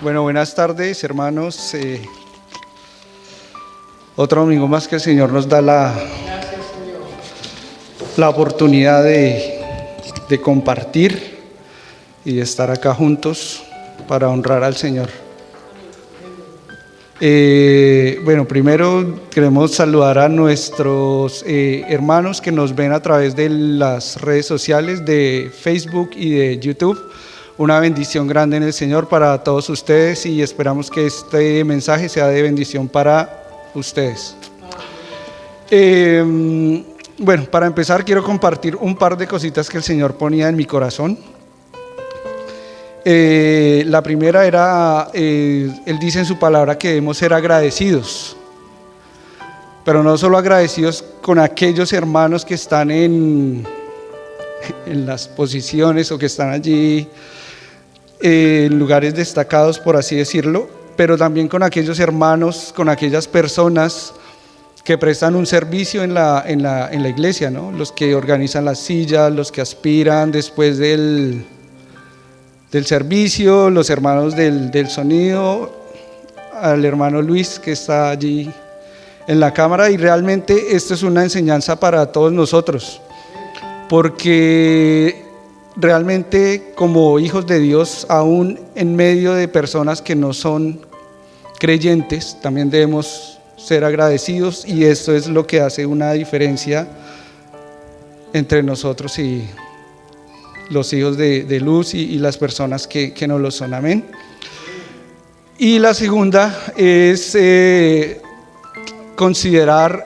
Bueno, buenas tardes, hermanos. Otro domingo más que el Señor nos da la oportunidad de compartir y de estar acá juntos para honrar al Señor. Bueno, primero queremos saludar a nuestros hermanos que nos ven a través de las redes sociales de Facebook y de YouTube. Una bendición grande en el Señor para todos ustedes y esperamos que este mensaje sea de bendición para ustedes. Bueno, para empezar quiero compartir un par de cositas que el Señor ponía en mi corazón. La primera era, Él dice en su palabra que debemos ser agradecidos, pero no solo agradecidos con aquellos hermanos que están en las posiciones o que están allí en lugares destacados, por así decirlo, pero también con aquellos hermanos, con aquellas personas que prestan un servicio en la iglesia, ¿no? Los que organizan las sillas, los que aspiran después del servicio, los hermanos del sonido, al hermano Luis que está allí en la cámara. Y realmente esto es una enseñanza para todos nosotros, porque realmente como hijos de Dios, aún en medio de personas que no son creyentes, también debemos ser agradecidos, y esto es lo que hace una diferencia entre nosotros y los hijos de luz y las personas que no lo son. Amén. Y la segunda es considerar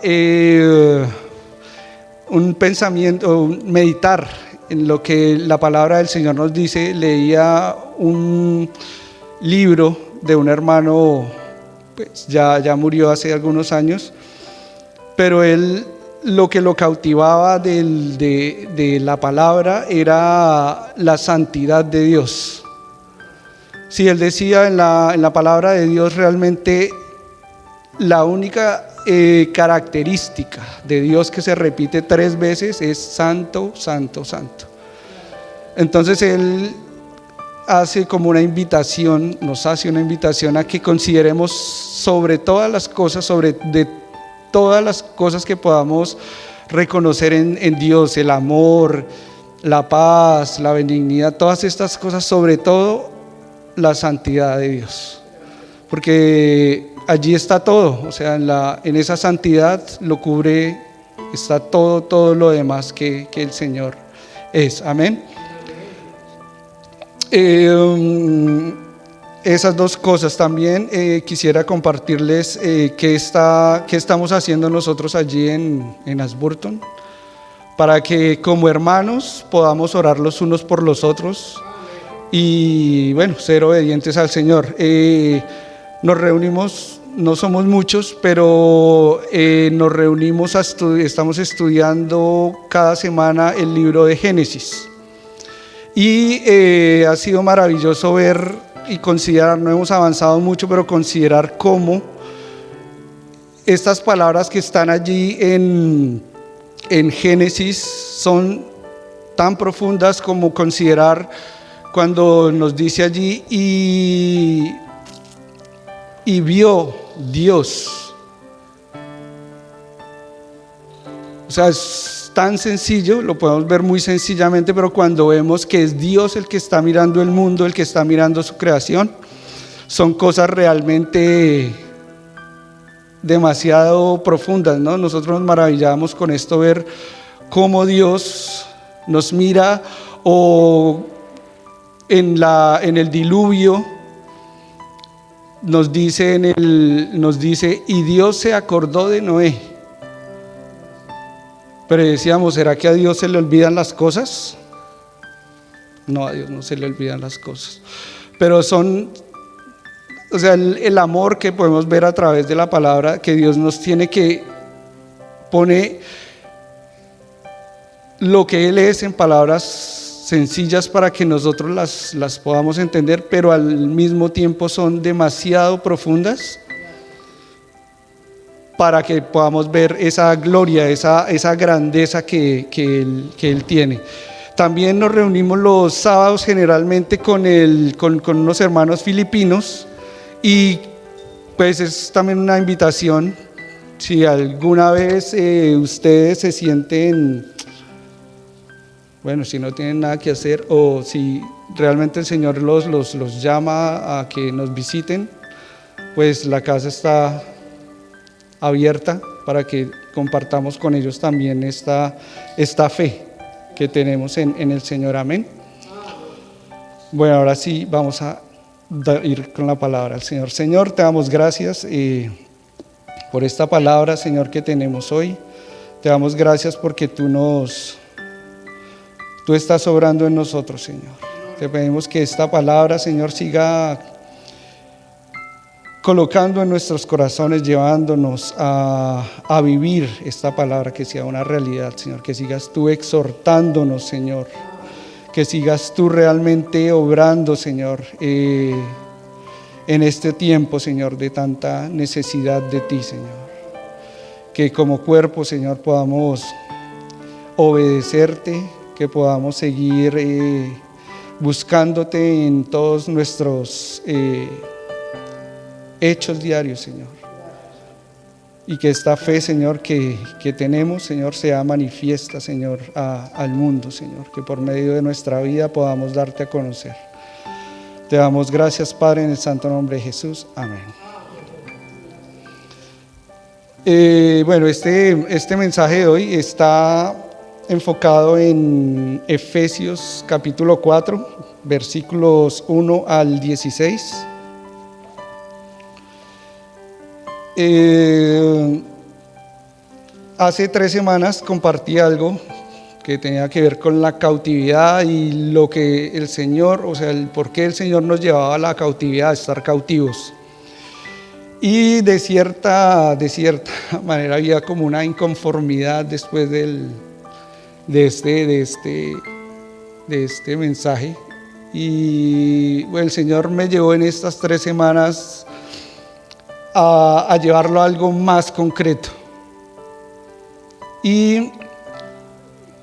un pensamiento, meditar en lo que la palabra del Señor nos dice. Leía un libro de un hermano, pues ya murió hace algunos años, pero él, lo que lo cautivaba de la palabra era la santidad de Dios. Sí, él decía en la palabra de Dios, realmente la única característica de Dios que se repite 3 veces es santo, santo, santo. Entonces él hace como una invitación, nos hace una invitación a que consideremos sobre todas las cosas, todas las cosas que podamos reconocer en Dios, el amor, la paz, la benignidad, todas estas cosas, sobre todo la santidad de Dios, porque allí está todo. O sea, en esa santidad lo cubre, está todo lo demás que el Señor es. Amén. Esas dos cosas. También quisiera compartirles qué estamos haciendo nosotros allí en Ashburton, para que como hermanos podamos orar los unos por los otros y bueno, ser obedientes al Señor. Nos reunimos, no somos muchos, pero nos reunimos, estamos estudiando cada semana el libro de Génesis, y ha sido maravilloso ver y considerar, no hemos avanzado mucho, pero considerar cómo estas palabras que están allí en Génesis son tan profundas, como considerar cuando nos dice allí y vio Dios. O sea, es tan sencillo, lo podemos ver muy sencillamente, pero cuando vemos que es Dios el que está mirando el mundo, el que está mirando su creación, son cosas realmente demasiado profundas, ¿no? Nosotros nos maravillamos con esto, ver cómo Dios nos mira, o en el diluvio nos dice y Dios se acordó de Noé. Pero decíamos, ¿será que a Dios se le olvidan las cosas? No, a Dios no se le olvidan las cosas, pero son, o sea, el amor que podemos ver a través de la palabra, que Dios nos tiene, que pone lo que Él es en palabras sencillas para que nosotros las podamos entender, pero al mismo tiempo son demasiado profundas para que podamos ver esa gloria, esa grandeza que Él tiene. También nos reunimos los sábados generalmente con unos hermanos filipinos, y pues es también una invitación. Si alguna vez ustedes se sienten, bueno, si no tienen nada que hacer, o si realmente el Señor los llama a que nos visiten, pues la casa está abierta para que compartamos con ellos también esta fe que tenemos en el Señor. Amén. Bueno, ahora sí vamos a ir con la palabra del Señor. Señor, te damos gracias por esta palabra, Señor, que tenemos hoy. Te damos gracias porque tú estás obrando en nosotros, Señor. Te pedimos que esta palabra, Señor, siga colocando en nuestros corazones, llevándonos a vivir esta palabra, que sea una realidad, Señor. Que sigas tú exhortándonos, Señor. Que sigas tú realmente obrando, Señor, en este tiempo, Señor, de tanta necesidad de ti, Señor. Que como cuerpo, Señor, podamos obedecerte, que podamos seguir buscándote en todos nuestros hechos diarios, Señor. Y que esta fe, Señor, que tenemos, Señor, sea manifiesta, Señor, al mundo, Señor. Que por medio de nuestra vida podamos darte a conocer. Te damos gracias, Padre, en el santo nombre de Jesús. Amén. Bueno, este mensaje de hoy está enfocado en Efesios capítulo 4, versículos 1 al 16. Hace 3 semanas compartí algo que tenía que ver con la cautividad y lo que el Señor, o sea, el por qué el Señor nos llevaba a la cautividad, a estar cautivos. Y de cierta manera había como una inconformidad después de este mensaje. Y bueno, el Señor me llevó en estas 3 semanas a llevarlo a algo más concreto. Y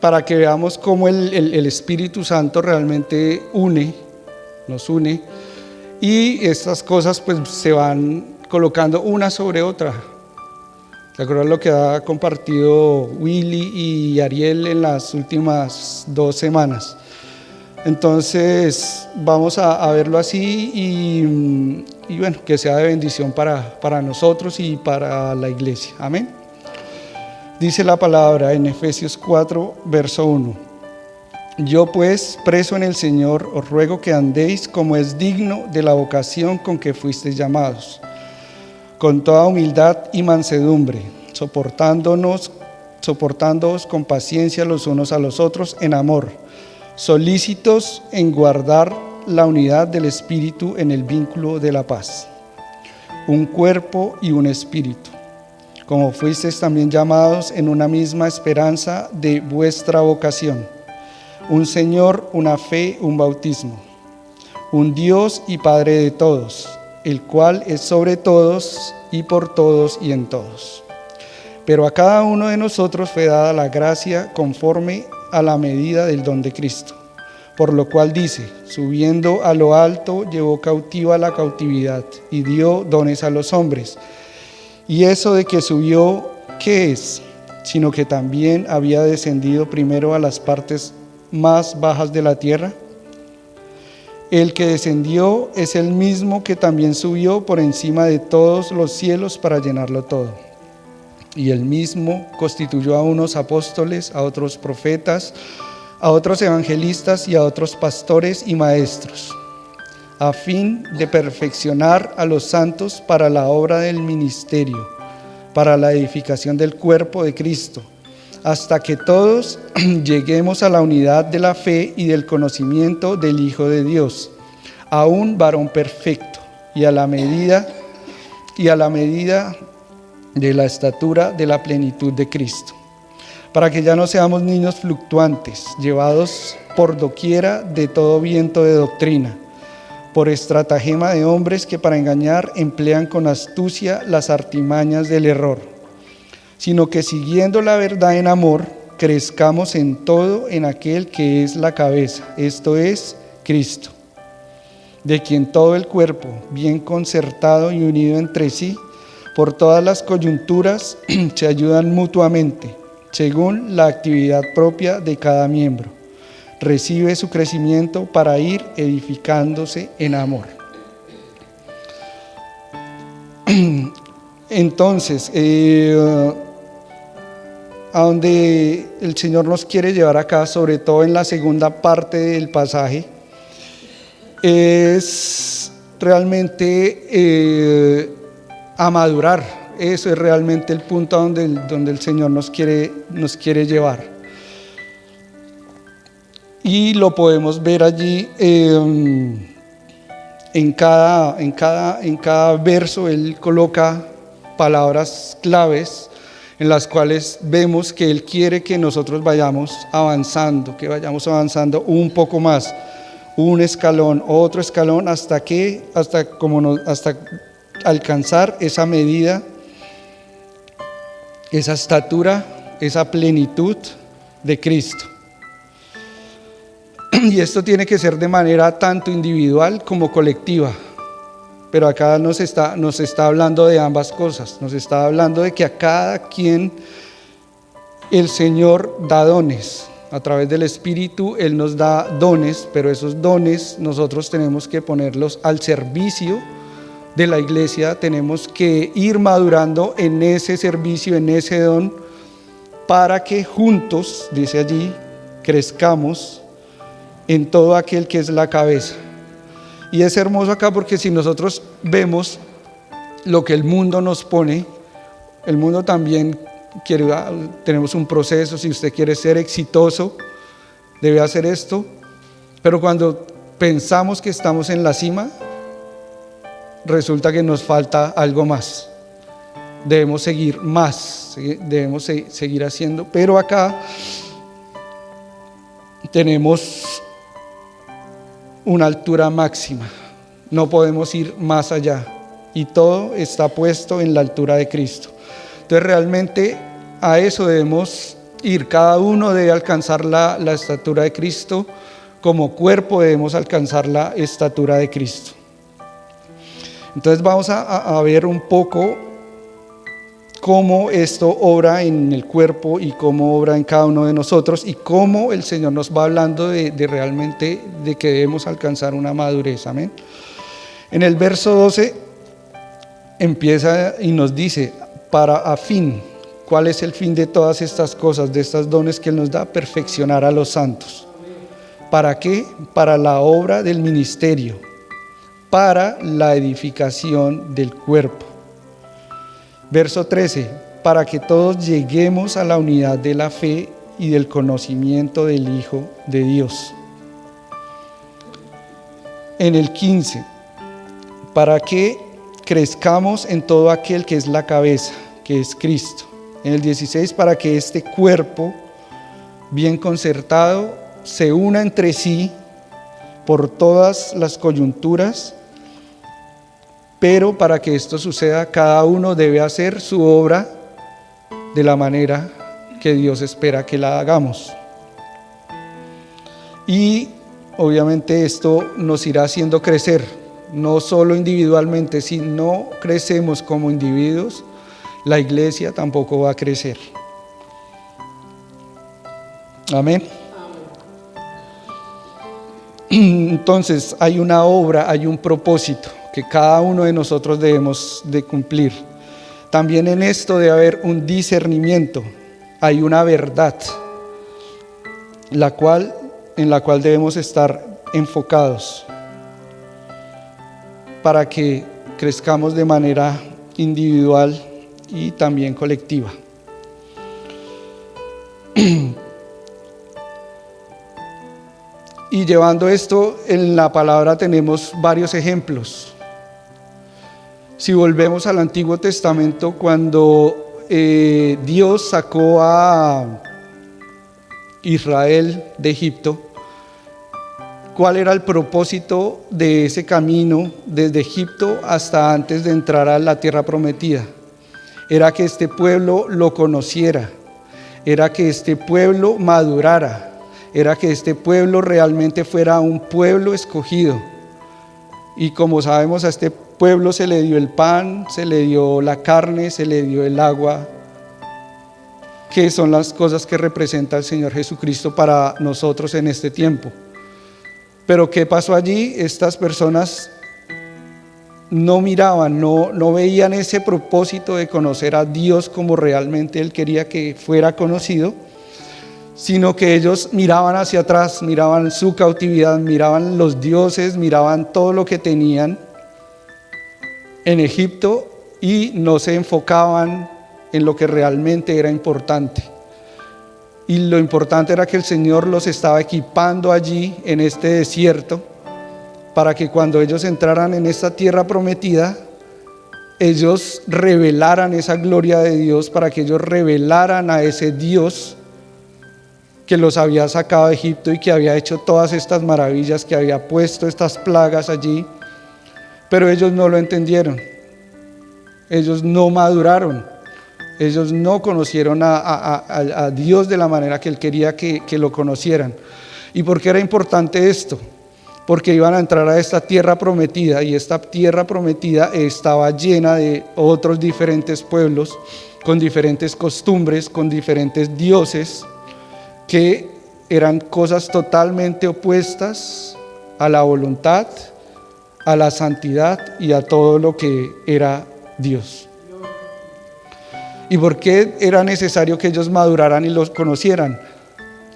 para que veamos cómo el Espíritu Santo realmente nos une, y estas cosas pues se van colocando una sobre otra. ¿Se acuerdan lo que ha compartido Willy y Ariel en las últimas 2 semanas? Entonces vamos a verlo así y bueno, que sea de bendición para nosotros y para la iglesia. Amén. Dice la palabra en Efesios 4, verso 1. Yo pues, preso en el Señor, os ruego que andéis como es digno de la vocación con que fuisteis llamados, con toda humildad y mansedumbre, soportándoos con paciencia los unos a los otros en amor, solícitos en guardar la unidad del Espíritu en el vínculo de la paz. Un cuerpo y un espíritu, como fuisteis también llamados en una misma esperanza de vuestra vocación. Un Señor, una fe, un bautismo. Un Dios y Padre de todos, el cual es sobre todos y por todos y en todos. Pero a cada uno de nosotros fue dada la gracia conforme a la medida del don de Cristo. Por lo cual dice, subiendo a lo alto, llevó cautiva la cautividad y dio dones a los hombres. Y eso de que subió, ¿qué es? Sino que también había descendido primero a las partes más bajas de la tierra. El que descendió es el mismo que también subió por encima de todos los cielos para llenarlo todo. Y él mismo constituyó a unos apóstoles, a otros profetas, a otros evangelistas y a otros pastores y maestros, a fin de perfeccionar a los santos para la obra del ministerio, para la edificación del cuerpo de Cristo, hasta que todos lleguemos a la unidad de la fe y del conocimiento del Hijo de Dios, a un varón perfecto y a la medida de la estatura de la plenitud de Cristo, para que ya no seamos niños fluctuantes, llevados por doquiera de todo viento de doctrina, por estratagema de hombres que para engañar emplean con astucia las artimañas del error, sino que siguiendo la verdad en amor, crezcamos en todo en aquel que es la cabeza, esto es Cristo, de quien todo el cuerpo, bien concertado y unido entre sí, por todas las coyunturas, se ayudan mutuamente, según la actividad propia de cada miembro. Recibe su crecimiento para ir edificándose en amor. Entonces, a donde el Señor nos quiere llevar acá, sobre todo en la segunda parte del pasaje, es realmente a madurar. Eso es realmente el punto donde el Señor nos quiere llevar. Y lo podemos ver allí en cada verso. Él coloca palabras claves en las cuales vemos que Él quiere que nosotros vayamos avanzando, un poco más, un escalón, otro escalón, hasta alcanzar esa medida, esa estatura, esa plenitud de Cristo. Y esto tiene que ser de manera tanto individual como colectiva. Pero acá nos está hablando de ambas cosas. Nos está hablando de que a cada quien el Señor da dones. A través del Espíritu Él nos da dones, pero esos dones nosotros tenemos que ponerlos al servicio de la iglesia. Tenemos que ir madurando en ese servicio, en ese don, para que juntos, dice allí, crezcamos en todo aquel que es la cabeza. Y es hermoso acá porque si nosotros vemos lo que el mundo nos pone, el mundo también tenemos un proceso. Si usted quiere ser exitoso, debe hacer esto. Pero cuando pensamos que estamos en la cima, resulta que nos falta algo más. Debemos seguir más, debemos seguir haciendo. Pero acá tenemos una altura máxima, no podemos ir más allá, y todo está puesto en la altura de Cristo. Entonces realmente a eso debemos ir. Cada uno debe alcanzar la estatura de Cristo. Como cuerpo debemos alcanzar la estatura de Cristo. Entonces vamos a ver un poco cómo esto obra en el cuerpo y cómo obra en cada uno de nosotros, y cómo el Señor nos va hablando de realmente de que debemos alcanzar una madurez. Amén. En el verso 12 empieza y nos dice, ¿cuál es el fin de todas estas cosas, de estos dones que Él nos da? Perfeccionar a los santos. ¿Para qué? Para la obra del ministerio, para la edificación del cuerpo. Verso 13, para que todos lleguemos a la unidad de la fe y del conocimiento del Hijo de Dios. En el 15, para que crezcamos en todo aquel que es la cabeza, que es Cristo. En el 16, para que este cuerpo bien concertado se una entre sí por todas las coyunturas. Pero para que esto suceda, cada uno debe hacer su obra de la manera que Dios espera que la hagamos. Y obviamente esto nos irá haciendo crecer, no solo individualmente. Si no crecemos como individuos, la iglesia tampoco va a crecer. Amén. Entonces hay una obra, hay un propósito que cada uno de nosotros debemos de cumplir. También en esto debe haber un discernimiento, hay una verdad, en la cual debemos estar enfocados para que crezcamos de manera individual y también colectiva. Y llevando esto, en la palabra tenemos varios ejemplos. Si volvemos al Antiguo Testamento, cuando Dios sacó a Israel de Egipto, ¿cuál era el propósito de ese camino desde Egipto hasta antes de entrar a la tierra prometida? Era que este pueblo lo conociera, era que este pueblo madurara, era que este pueblo realmente fuera un pueblo escogido. Y como sabemos, a este pueblo se le dio el pan, se le dio la carne, se le dio el agua, que son las cosas que representa el Señor Jesucristo para nosotros en este tiempo. Pero ¿qué pasó allí? Estas personas no miraban, no veían ese propósito de conocer a Dios como realmente Él quería que fuera conocido, sino que ellos miraban hacia atrás, miraban su cautividad, miraban los dioses, miraban todo lo que tenían en Egipto y no se enfocaban en lo que realmente era importante. Y lo importante era que el Señor los estaba equipando allí en este desierto para que cuando ellos entraran en esta tierra prometida, ellos revelaran esa gloria de Dios, para que ellos revelaran a ese Dios que los había sacado de Egipto y que había hecho todas estas maravillas, que había puesto estas plagas allí. Pero ellos no lo entendieron, ellos no maduraron, ellos no conocieron a Dios de la manera que Él quería que lo conocieran. ¿Y por qué era importante esto? Porque iban a entrar a esta tierra prometida, y esta tierra prometida estaba llena de otros diferentes pueblos, con diferentes costumbres, con diferentes dioses, que eran cosas totalmente opuestas a la voluntad, a la santidad y a todo lo que era Dios. ¿Y por qué era necesario que ellos maduraran y los conocieran?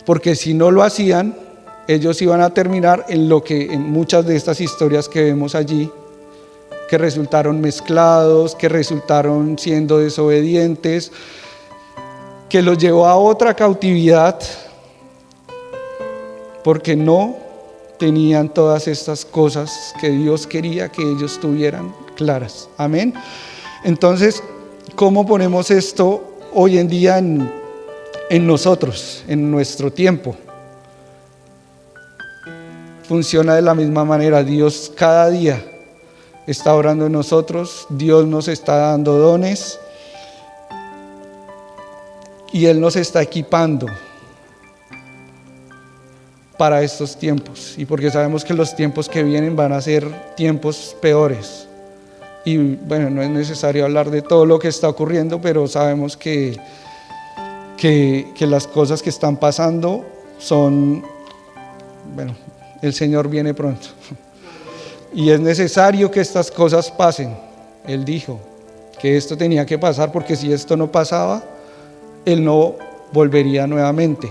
Porque si no lo hacían, ellos iban a terminar en lo que en muchas de estas historias que vemos allí, que resultaron mezclados, que resultaron siendo desobedientes, que los llevó a otra cautividad, porque no tenían todas estas cosas que Dios quería que ellos tuvieran claras. Amén. Entonces, ¿cómo ponemos esto hoy en día en nosotros, en nuestro tiempo? Funciona de la misma manera. Dios cada día está orando en nosotros, Dios nos está dando dones y Él nos está equipando para estos tiempos, y porque sabemos que los tiempos que vienen van a ser tiempos peores. Y bueno, no es necesario hablar de todo lo que está ocurriendo, pero sabemos que las cosas que están pasando son, bueno, el Señor viene pronto y es necesario que estas cosas pasen. Él dijo que esto tenía que pasar, porque si esto no pasaba, Él no volvería nuevamente.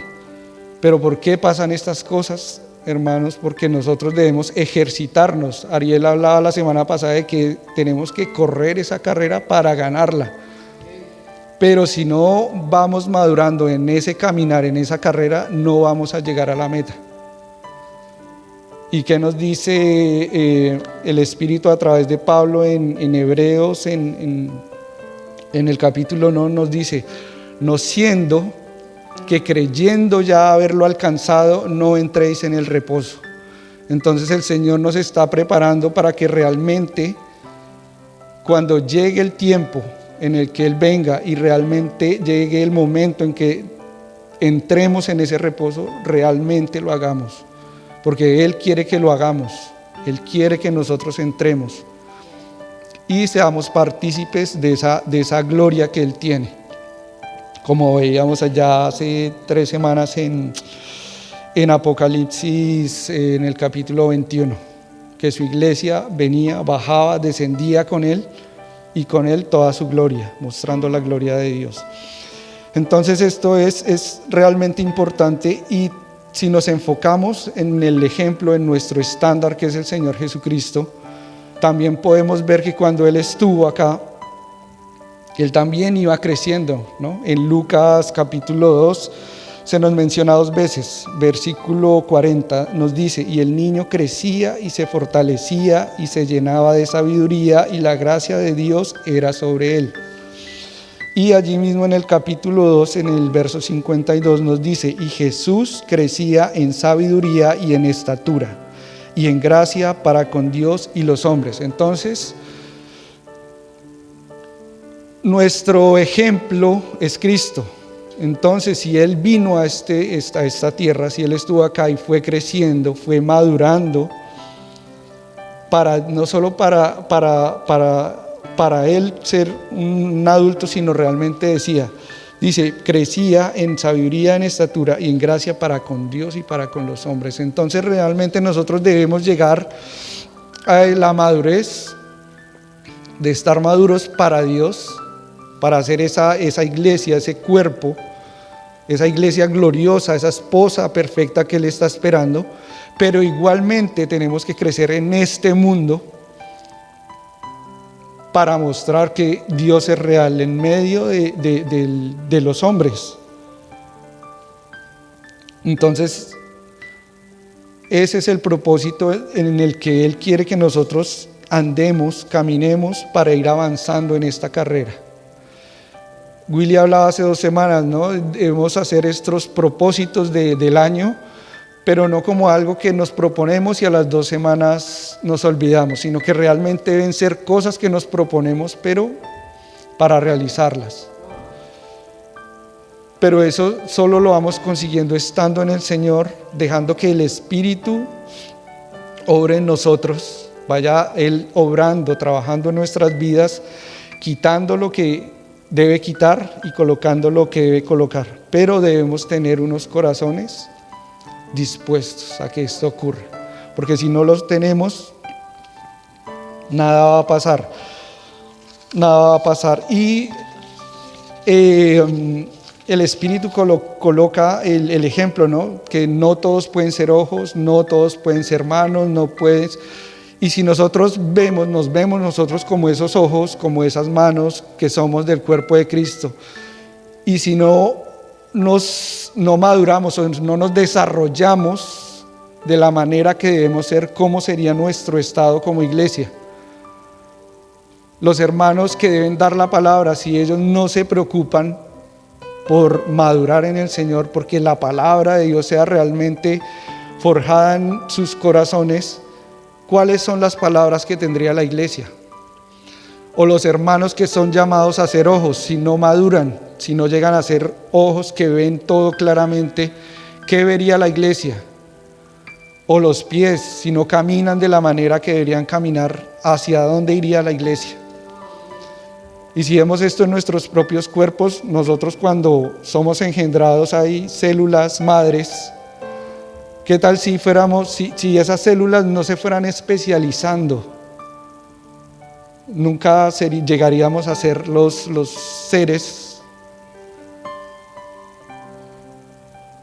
Pero ¿por qué pasan estas cosas, hermanos? Porque nosotros debemos ejercitarnos. Ariel hablaba la semana pasada de que tenemos que correr esa carrera para ganarla. Pero si no vamos madurando en ese caminar, en esa carrera, no vamos a llegar a la meta. ¿Y qué nos dice el Espíritu a través de Pablo en Hebreos, en el capítulo 9? Nos dice: no siendo que creyendo ya haberlo alcanzado, no entréis en el reposo. Entonces el Señor nos está preparando para que realmente, cuando llegue el tiempo en el que Él venga y realmente llegue el momento en que entremos en ese reposo, realmente lo hagamos. Porque Él quiere que lo hagamos, Él quiere que nosotros entremos y seamos partícipes de esa gloria que Él tiene. Como veíamos allá hace 3 semanas en Apocalipsis, en el capítulo 21, que su iglesia venía, bajaba, descendía con Él, y con Él toda su gloria, mostrando la gloria de Dios. Entonces esto es realmente importante, y si nos enfocamos en el ejemplo, en nuestro estándar, que es el Señor Jesucristo, también podemos ver que cuando Él estuvo acá, Él también iba creciendo, ¿no? En Lucas capítulo 2 se nos menciona 2 veces, versículo 40 nos dice: y el niño crecía y se fortalecía y se llenaba de sabiduría, y la gracia de Dios era sobre él. Y allí mismo en el capítulo 2, en el verso 52 nos dice: y Jesús crecía en sabiduría y en estatura y en gracia para con Dios y los hombres. Entonces, nuestro ejemplo es Cristo. Entonces, si Él vino a esta tierra, si Él estuvo acá y fue creciendo, fue madurando, no solo para Él ser un adulto, sino realmente dice, crecía en sabiduría, en estatura y en gracia para con Dios y para con los hombres. Entonces realmente nosotros debemos llegar a la madurez, de estar maduros para Dios, para hacer esa iglesia, ese cuerpo, esa iglesia gloriosa, esa esposa perfecta que Él está esperando. Pero igualmente tenemos que crecer en este mundo para mostrar que Dios es real en medio de los hombres. Entonces, ese es el propósito en el que Él quiere que nosotros andemos, caminemos para ir avanzando en esta carrera. Willy hablaba hace 2 semanas, ¿no? Debemos hacer estos propósitos del año, pero no como algo que nos proponemos y a las 2 semanas nos olvidamos, sino que realmente deben ser cosas que nos proponemos, pero para realizarlas. Pero eso solo lo vamos consiguiendo estando en el Señor, dejando que el Espíritu obre en nosotros, vaya Él obrando, trabajando en nuestras vidas, quitando lo que debe quitar y colocando lo que debe colocar. Pero debemos tener unos corazones dispuestos a que esto ocurra, porque si no los tenemos, nada va a pasar. Y el Espíritu coloca el ejemplo, ¿no? Que no todos pueden ser ojos, no todos pueden ser manos, no puedes. Y si nosotros nos vemos nosotros como esos ojos, como esas manos que somos del cuerpo de Cristo, y si no maduramos o no nos desarrollamos de la manera que debemos ser, ¿cómo sería nuestro estado como iglesia? Los hermanos que deben dar la palabra, si ellos no se preocupan por madurar en el Señor, porque la palabra de Dios sea realmente forjada en sus corazones, ¿cuáles son las palabras que tendría la iglesia? O los hermanos que son llamados a ser ojos, si no maduran, si no llegan a ser ojos que ven todo claramente, ¿qué vería la iglesia? O los pies, si no caminan de la manera que deberían caminar, ¿hacia dónde iría la iglesia? Y si vemos esto en nuestros propios cuerpos, nosotros cuando somos engendrados hay células madres. ¿Qué tal si esas células no se fueran especializando? Nunca llegaríamos a ser los seres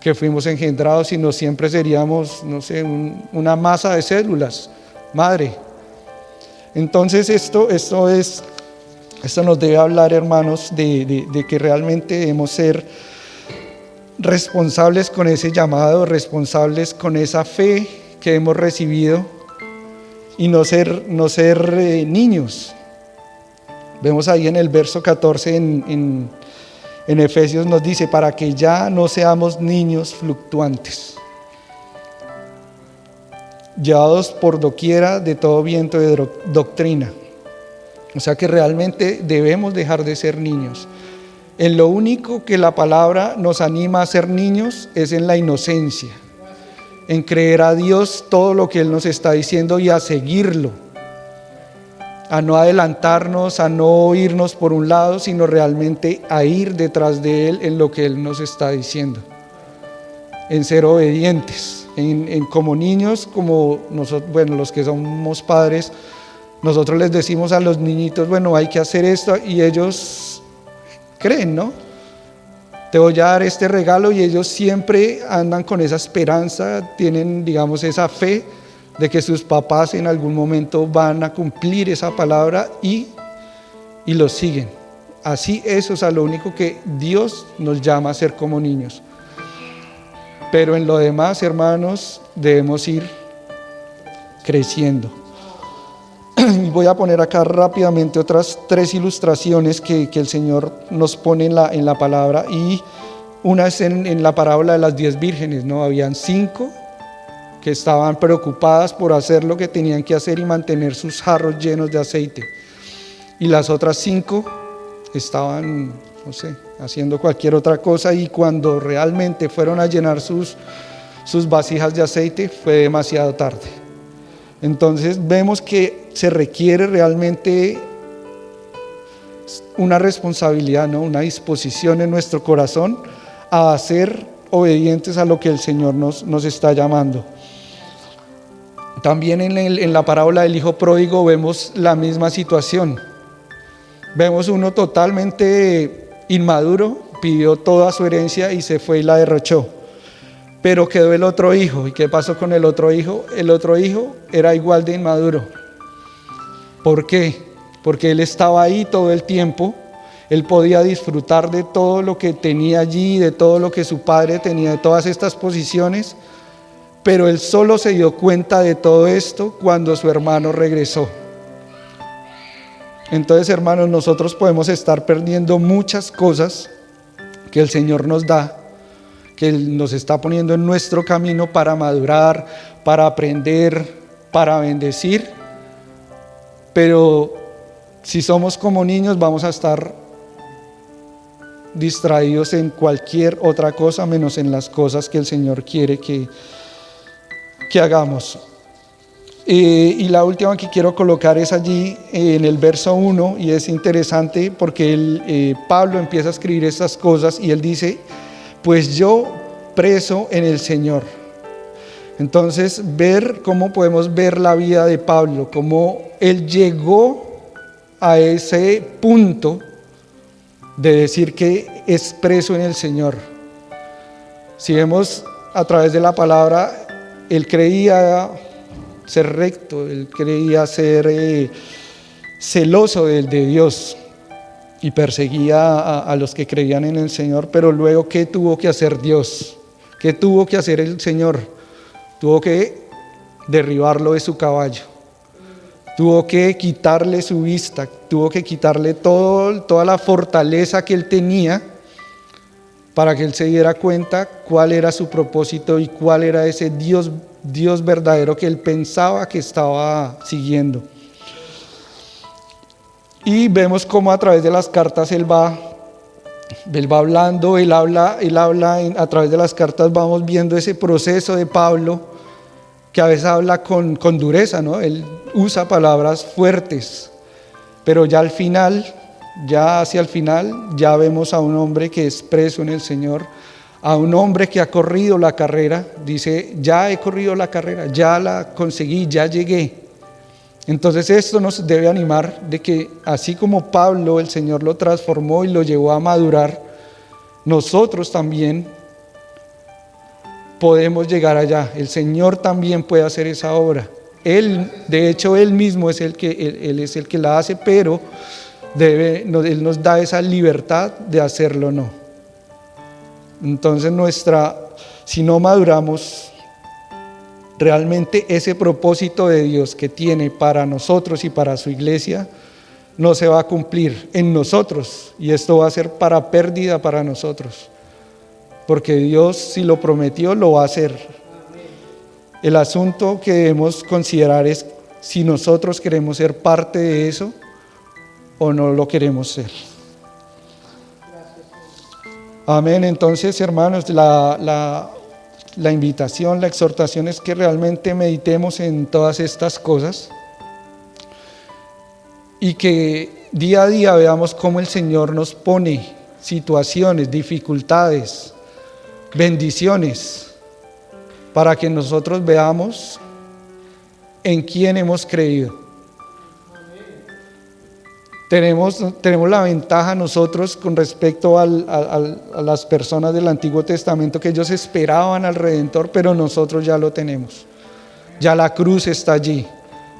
que fuimos engendrados, sino siempre seríamos, una masa de células madre. Entonces esto nos debe hablar, hermanos, de que realmente debemos ser responsables con ese llamado, responsables con esa fe que hemos recibido y no ser niños. Vemos ahí en el verso 14 en Efesios nos dice, para que ya no seamos niños fluctuantes, llevados por doquiera de todo viento de doctrina. O sea que realmente debemos dejar de ser niños. En lo único que la palabra nos anima a ser niños es en la inocencia, en creer a Dios todo lo que Él nos está diciendo y a seguirlo, a no adelantarnos, a no irnos por un lado, sino realmente a ir detrás de Él en lo que Él nos está diciendo, en ser obedientes, como niños, como nosotros, los que somos padres, nosotros les decimos a los niñitos, hay que hacer esto, y ellos creen, ¿no? Te voy a dar este regalo, y ellos siempre andan con esa esperanza, tienen, esa fe de que sus papás en algún momento van a cumplir esa palabra y lo siguen. Así eso es a lo único que Dios nos llama a ser como niños. Pero en lo demás, hermanos, debemos ir creciendo. Y voy a poner acá rápidamente otras 3 ilustraciones que el Señor nos pone en la palabra, y una es en la parábola de las 10 vírgenes, ¿no? Habían 5 que estaban preocupadas por hacer lo que tenían que hacer y mantener sus jarros llenos de aceite, y las otras 5 estaban no sé, haciendo cualquier otra cosa, y cuando realmente fueron a llenar sus vasijas de aceite fue demasiado tarde. Entonces vemos que se requiere realmente una responsabilidad, ¿no? Una disposición en nuestro corazón a ser obedientes a lo que el Señor nos está llamando. También en la parábola del hijo pródigo vemos la misma situación. Vemos uno totalmente inmaduro, pidió toda su herencia y se fue y la derrochó. Pero quedó el otro hijo. ¿Y qué pasó con el otro hijo? El otro hijo era igual de inmaduro. ¿Por qué? Porque él estaba ahí todo el tiempo. Él podía disfrutar de todo lo que tenía allí, de todo lo que su padre tenía, de todas estas posiciones. Pero él solo se dio cuenta de todo esto cuando su hermano regresó. Entonces, hermanos, nosotros podemos estar perdiendo muchas cosas que el Señor nos da, que Él nos está poniendo en nuestro camino para madurar, para aprender, para bendecir. Pero si somos como niños, vamos a estar distraídos en cualquier otra cosa menos en las cosas que el Señor quiere que hagamos. Y la última que quiero colocar es allí en el verso 1, y es interesante porque Pablo empieza a escribir estas cosas y él dice: pues yo preso en el Señor. Entonces, ver cómo podemos ver la vida de Pablo, cómo él llegó a ese punto de decir que es preso en el Señor. Si vemos a través de la palabra, él creía ser recto, él creía ser celoso de Dios y perseguía a los que creían en el Señor. Pero luego, ¿qué tuvo que hacer Dios? ¿Qué tuvo que hacer el Señor? Tuvo que derribarlo de su caballo, tuvo que quitarle su vista, tuvo que quitarle toda la fortaleza que él tenía, para que él se diera cuenta cuál era su propósito y cuál era ese Dios verdadero que él pensaba que estaba siguiendo. Y vemos cómo a través de las cartas él va hablando, él habla a través de las cartas vamos viendo ese proceso de Pablo, que a veces habla con dureza, ¿no? Él usa palabras fuertes, pero ya hacia el final, ya vemos a un hombre que es preso en el Señor, a un hombre que ha corrido la carrera. Dice: ya he corrido la carrera, ya la conseguí, ya llegué. Entonces esto nos debe animar de que así como Pablo, el Señor lo transformó y lo llevó a madurar, nosotros también podemos llegar allá. El Señor también puede hacer esa obra. Él, de hecho, Él mismo es Él es el que la hace, pero Él nos da esa libertad de hacerlo o no. Entonces si no maduramos, realmente ese propósito de Dios que tiene para nosotros y para su iglesia no se va a cumplir en nosotros, y esto va a ser para pérdida para nosotros, porque Dios, si lo prometió, lo va a hacer. El asunto que debemos considerar es si nosotros queremos ser parte de eso o no lo queremos ser. Amén. Entonces, hermanos, la invitación, la exhortación es que realmente meditemos en todas estas cosas y que día a día veamos cómo el Señor nos pone situaciones, dificultades, bendiciones, para que nosotros veamos en quién hemos creído. Tenemos la ventaja nosotros con respecto a las personas del Antiguo Testamento, que ellos esperaban al Redentor, pero nosotros ya lo tenemos. Ya la cruz está allí,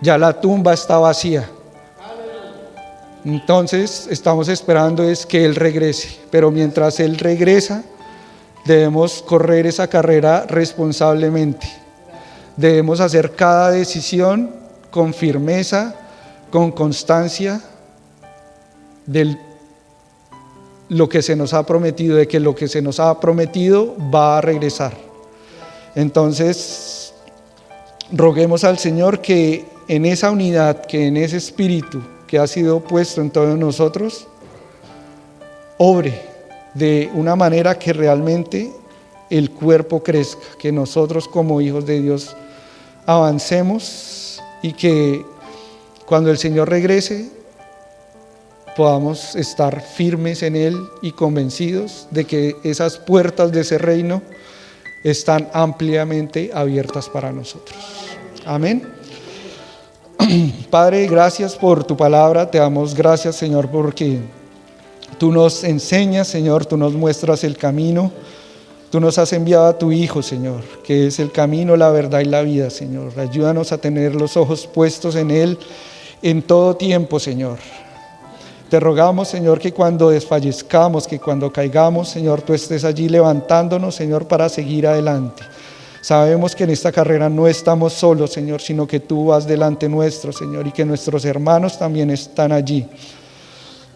ya la tumba está vacía. Entonces estamos esperando es que Él regrese, pero mientras Él regresa, debemos correr esa carrera responsablemente. Debemos hacer cada decisión con firmeza, con constancia, de lo que se nos ha prometido, de que lo que se nos ha prometido va a regresar. Entonces, roguemos al Señor que en esa unidad, que en ese espíritu que ha sido puesto en todos nosotros, obre de una manera que realmente el cuerpo crezca, que nosotros como hijos de Dios avancemos y que cuando el Señor regrese podamos estar firmes en Él y convencidos de que esas puertas de ese reino están ampliamente abiertas para nosotros. Amén. Padre, gracias por tu palabra, te damos gracias, Señor, porque tú nos enseñas, Señor, tú nos muestras el camino, tú nos has enviado a tu Hijo, Señor, que es el camino, la verdad y la vida, Señor. Ayúdanos a tener los ojos puestos en Él en todo tiempo, Señor. Te rogamos, Señor, que cuando desfallezcamos, que cuando caigamos, Señor, tú estés allí levantándonos, Señor, para seguir adelante. Sabemos que en esta carrera no estamos solos, Señor, sino que tú vas delante nuestro, Señor, y que nuestros hermanos también están allí.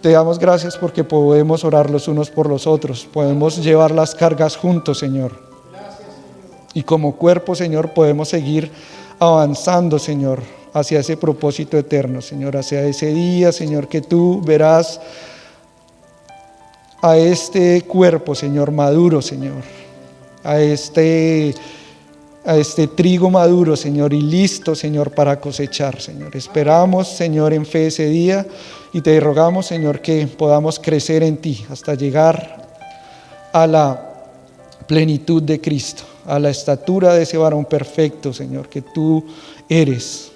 Te damos gracias porque podemos orar los unos por los otros, podemos llevar las cargas juntos, Señor. Y como cuerpo, Señor, podemos seguir avanzando, Señor, hacia ese propósito eterno, Señor, hacia ese día, Señor, que tú verás a este cuerpo, Señor, maduro, Señor, a este trigo maduro, Señor, y listo, Señor, para cosechar, Señor. Esperamos, Señor, en fe ese día y te rogamos, Señor, que podamos crecer en ti hasta llegar a la plenitud de Cristo, a la estatura de ese varón perfecto, Señor, que tú eres.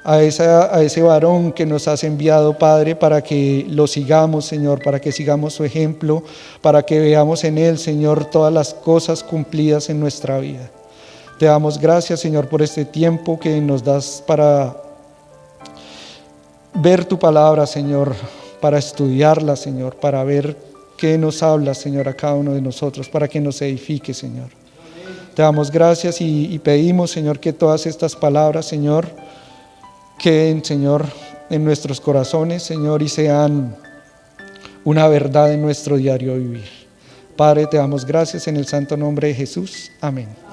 A ese varón que nos has enviado, Padre, para que lo sigamos, Señor, para que sigamos su ejemplo, para que veamos en él, Señor, todas las cosas cumplidas en nuestra vida. Te damos gracias, Señor, por este tiempo que nos das para ver tu palabra, Señor, para estudiarla, Señor, para ver qué nos habla, Señor, a cada uno de nosotros, para que nos edifique, Señor. Te damos gracias y pedimos, Señor, que todas estas palabras, Señor, queden, Señor, en nuestros corazones, Señor, y sean una verdad en nuestro diario vivir. Padre, te damos gracias en el santo nombre de Jesús. Amén.